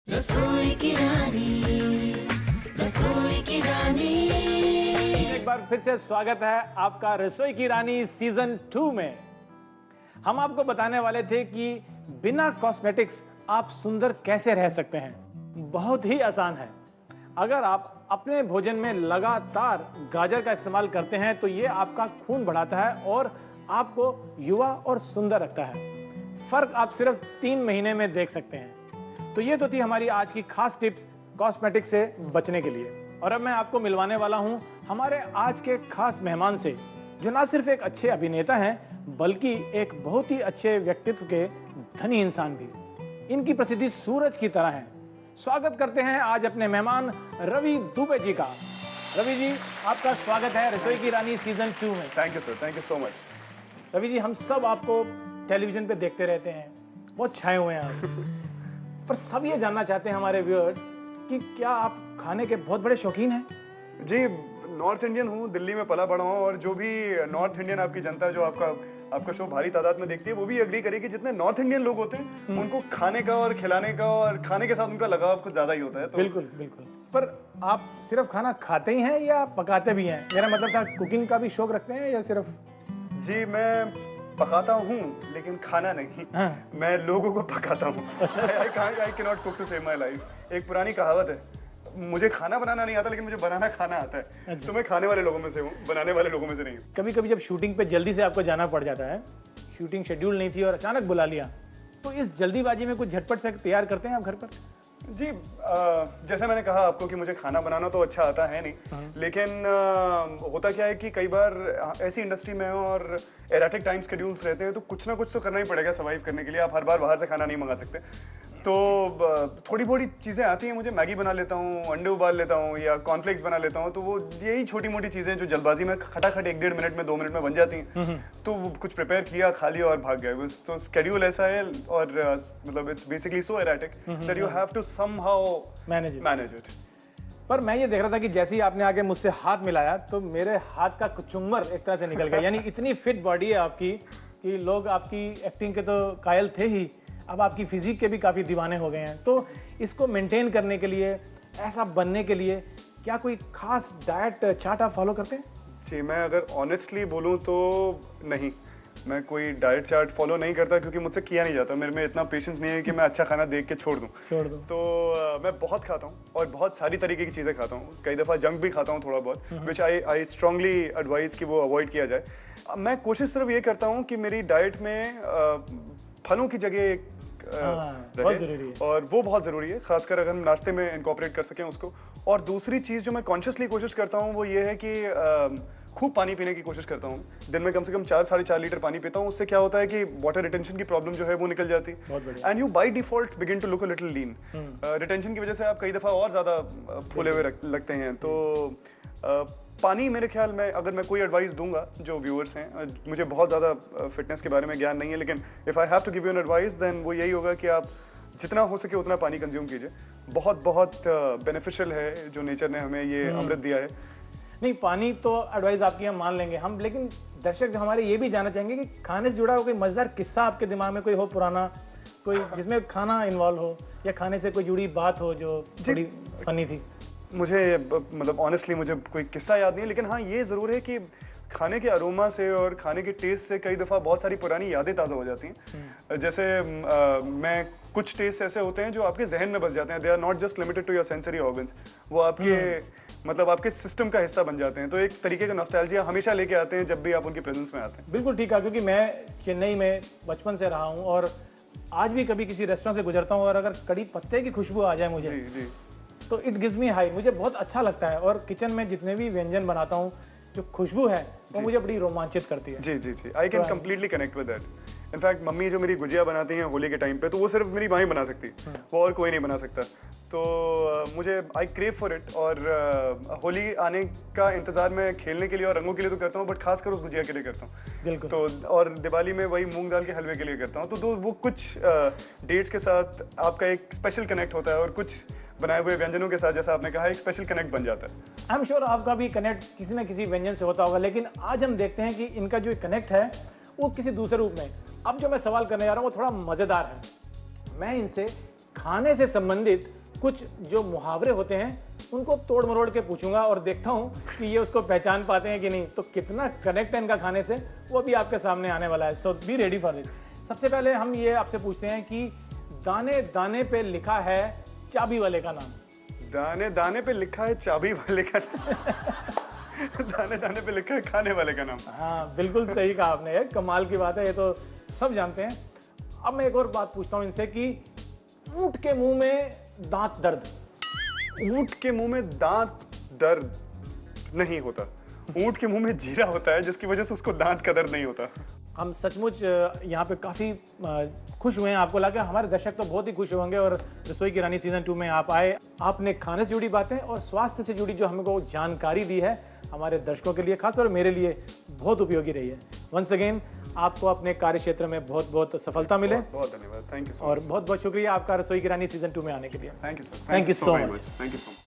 रसोई की रानी, रसोई की रानी। एक बार फिर से स्वागत है आपका रसोई की रानी सीजन 2 में। हम आपको बताने वाले थे कि बिना कॉस्मेटिक्स आप सुंदर कैसे रह सकते हैं। बहुत ही आसान है। अगर आप अपने भोजन में लगातार गाजर का इस्तेमाल करते हैं तो ये आपका खून बढ़ाता है और आपको युवा और सुंदर रखता है। फर्क आप सिर्फ 3 महीने में देख सकते हैं। तो ये तो थी हमारी आज की खास टिप्स कॉस्मेटिक से बचने के लिए। और अब मैं आपको मिलवाने वाला हूं हमारे आज के खास मेहमान से, जो ना सिर्फ एक अच्छे अभिनेता हैं बल्कि एक बहुत ही अच्छे व्यक्तित्व के धनी इंसान भी। इनकी प्रसिद्धि सूरज की तरह है। स्वागत करते हैं आज अपने मेहमान रवि दुबे जी का। रवि जी, आपका स्वागत है रसोई की रानी सीजन 2 में। Thank you sir, thank you so much. Ravi ji, हम सब आपको टेलीविजन पे देखते रहते हैं, बहुत छाए हुए हैं आप। पर सब ये जानना चाहते हैं हमारे व्यूअर्स कि क्या आप खाने के बहुत बड़े शौकीन हैं? जी, नॉर्थ इंडियन हूँ, दिल्ली में पला बड़ा हूँ और जो भी नॉर्थ इंडियन आपकी जनता जो आपका शो भारी तादाद में देखती है वो भी एग्री करेगी कि जितने नॉर्थ इंडियन लोग होते हैं उनको खाने का और खिलाने का और खाने के साथ उनका लगाव कुछ ज्यादा ही होता है। तो बिल्कुल बिल्कुल। पर आप सिर्फ खाना खाते ही हैं या पकाते भी हैं? मेरा मतलब था कुकिंग का भी शौक रखते हैं या सिर्फ? जी, मैं पकाता हूँ लेकिन खाना नहीं। हाँ। मैं लोगों को पकाता हूँ। I can not cook to save my life. एक पुरानी कहावत है, मुझे खाना बनाना नहीं आता लेकिन मुझे बनाना खाना आता है। अच्छा। तो मैं खाने वाले लोगों में से हूँ, बनाने वाले लोगों में से नहीं हूँ। कभी कभी जब शूटिंग पे जल्दी से आपको जाना पड़ जाता है, शूटिंग शेड्यूल नहीं थी और अचानक बुला लिया, तो इस जल्दीबाजी में कुछ झटपट से तैयार करते हैं आप घर पर? जी, जैसे मैंने कहा आपको कि मुझे खाना बनाना तो अच्छा आता है नहीं, लेकिन होता क्या है कि कई बार ऐसी इंडस्ट्री में हो और एराटिक टाइम शेड्यूल्स रहते हैं तो कुछ ना कुछ तो करना ही पड़ेगा सर्वाइव करने के लिए। आप हर बार बाहर से खाना नहीं मंगा सकते। तो थोड़ी बहुत चीज़ें आती हैं मुझे। मैगी बना लेता हूँ, अंडे उबाल लेता हूँ या कॉर्नफ्लेक्स बना लेता हूँ। तो वो यही छोटी मोटी चीज़ें जो जल्दबाजी में खटाखट 1-1.5 मिनट में 2 मिनट में बन जाती हैं। तो कुछ प्रिपेयर किया, खा लिया और भाग गए बस। तो स्केड्यूल ऐसा है और मतलब it's basically so erratic that you have to somehow manage it. पर मैं ये देख रहा था कि जैसे ही आपने आके मुझसे हाथ मिलाया तो मेरे हाथ का कुचुम्बर एक तरह से निकल गया। यानी इतनी फिट बॉडी है आपकी कि लोग आपकी एक्टिंग के तो कायल थे ही, अब आपकी फिजिक के भी काफ़ी दीवाने हो गए हैं। तो इसको मेंटेन करने के लिए, ऐसा बनने के लिए क्या कोई खास डाइट चार्ट आप फॉलो करते हैं? जी, मैं अगर ऑनेस्टली बोलूँ तो नहीं, मैं कोई डाइट चार्ट फॉलो नहीं करता क्योंकि मुझसे किया नहीं जाता। मेरे में इतना पेशेंस नहीं है कि मैं अच्छा खाना देख के छोड़ दूँ। तो मैं बहुत खाता हूँ और बहुत सारी तरीके की चीज़ें खाता हूँ। कई दफ़ा जंक भी खाता हूँ थोड़ा बहुत, विच आई स्ट्रांगली एडवाइज कि वो अवॉइड किया जाए। मैं कोशिश सिर्फ ये करता हूँ कि मेरी डाइट में फलों की जगह बहुत जरूरी है। और वो बहुत ज़रूरी है, खासकर अगर हम नाश्ते में इनकॉर्पोरेट कर सकें उसको। और दूसरी चीज़ जो मैं कॉन्शियसली कोशिश करता हूँ वो ये है कि खूब पानी पीने की कोशिश करता हूँ। दिन में कम से कम 4-4.5 लीटर पानी पीता हूँ। उससे क्या होता है कि वाटर रिटेंशन की प्रॉब्लम जो है वो निकल जाती है and you by default begin to look a little lean. Retention की वजह से आप कई दफ़ा और ज़्यादा फूले हुए लगते हैं। तो पानी मेरे ख्याल में, अगर मैं कोई एडवाइस दूंगा जो व्यूअर्स हैं, मुझे बहुत ज़्यादा फिटनेस के बारे में ज्ञान नहीं है, लेकिन if I have to give you an advice then वो यही होगा कि आप जितना हो सके उतना पानी कंज्यूम कीजिए। बहुत बहुत बेनिफिशियल है जो नेचर ने हमें ये अमृत दिया है। नहीं, पानी तो एडवाइस आपकी हम मान लेंगे हम, लेकिन दर्शक हमारे ये भी जानना चाहेंगे कि खाने से जुड़ा हुआ कोई मजेदार किस्सा आपके दिमाग में कोई हो पुराना, कोई जिसमें खाना इन्वॉल्व हो या खाने से कोई जुड़ी बात हो जो थोड़ी फनी थी। मुझे मतलब ऑनेस्टली मुझे कोई किस्सा याद नहीं है, लेकिन हाँ ये ज़रूर है कि खाने के अरोमा से और खाने के टेस्ट से कई दफ़ा बहुत सारी पुरानी यादें ताज़ा हो जाती हैं। जैसे मैं कुछ टेस्ट ऐसे होते हैं जो आपके जहन में बस जाते हैं। They are not just limited to your sensory organs, वो आपके मतलब आपके सिस्टम का हिस्सा बन जाते हैं। तो एक तरीके का नॉस्टैल्जिया हमेशा लेके आते हैं जब भी आप उनकी प्रेजेंस में आते हैं। बिल्कुल ठीक है, क्योंकि मैं चेन्नई में बचपन से रहा हूँ और आज भी कभी किसी रेस्टोरेंट से गुजरता हूँ और अगर कड़ी पत्ते की खुशबू आ जाए मुझे, जी तो इट गिव्स मी हाई, मुझे बहुत अच्छा लगता है। और किचन में जितने भी व्यंजन बनाता हूँ, जो खुशबू है वो मुझे बड़ी रोमांचित करती है। जी, I can completely connect with that. In fact mummy जो मेरी गुजिया बनाती हैं होली के टाइम पे, तो वो सिर्फ मेरी माँ ही बना सकती है, वो और कोई नहीं बना सकता। तो मुझे आई क्रेव फॉर इट। और होली आने का इंतज़ार मैं खेलने के लिए और रंगों के लिए तो करता हूँ, बट खासकर उस गुजिया के लिए करता हूँ। बिल्कुल। तो और दिवाली में वही मूंग दाल के हलवे के लिए करता हूँ। तो वो कुछ डेट्स के साथ आपका एक स्पेशल कनेक्ट होता है और कुछ बनाए हुए व्यंजनों के साथ, जैसा आपने कहा, एक स्पेशल कनेक्ट बन जाता है। आई एम श्योर आपका भी कनेक्ट किसी न किसी व्यंजन से होता होगा, लेकिन आज हम देखते हैं कि इनका जो कनेक्ट है वो किसी दूसरे रूप में। अब जो मैं सवाल करने जा रहा हूँ वो थोड़ा मज़ेदार है। मैं इनसे खाने से संबंधित कुछ जो मुहावरे होते हैं उनको तोड़ मरोड़ के पूछूंगा और देखता हूं कि ये उसको पहचान पाते हैं कि नहीं। तो कितना कनेक्ट है इनका खाने से वो भी आपके सामने आने वाला है। सो बी रेडी फॉर दिस। सबसे पहले हम ये आपसे पूछते हैं कि दाने दाने पे लिखा है चाबी वाले का नाम। दाने दाने पे लिखा है चाबी वाले का दाने दाने पे लिखा है खाने वाले का नाम। हाँ, बिल्कुल सही कहा आपने। ये कमाल की बात है, ये तो सब जानते हैं। अब मैं एक और बात पूछता हूँ इनसे कि ऊंट के मुंह में दांत दर्द। ऊंट के मुंह में दांत दर्द नहीं होता। ऊंट के मुंह में जीरा होता है जिसकी वजह से उसको दांत का दर्द नहीं होता। हम सचमुच यहाँ पे काफ़ी खुश हुए हैं। आपको लगा हमारे दर्शक तो बहुत ही खुश होंगे और रसोई की रानी सीजन 2 में आप आए। आपने खाने से जुड़ी बातें और स्वास्थ्य से जुड़ी जो हमको जानकारी दी है हमारे दर्शकों के लिए, खासतौर मेरे लिए बहुत उपयोगी रही है। वंस अगेन आपको अपने कार्य क्षेत्र में बहुत बहुत सफलता मिले। बहुत धन्यवाद। थैंक यू सो और बहुत बहुत शुक्रिया आपका रसोई की रानी सीजन 2 में आने के लिए। Thank you sir. Thank you so much. Thank you so much.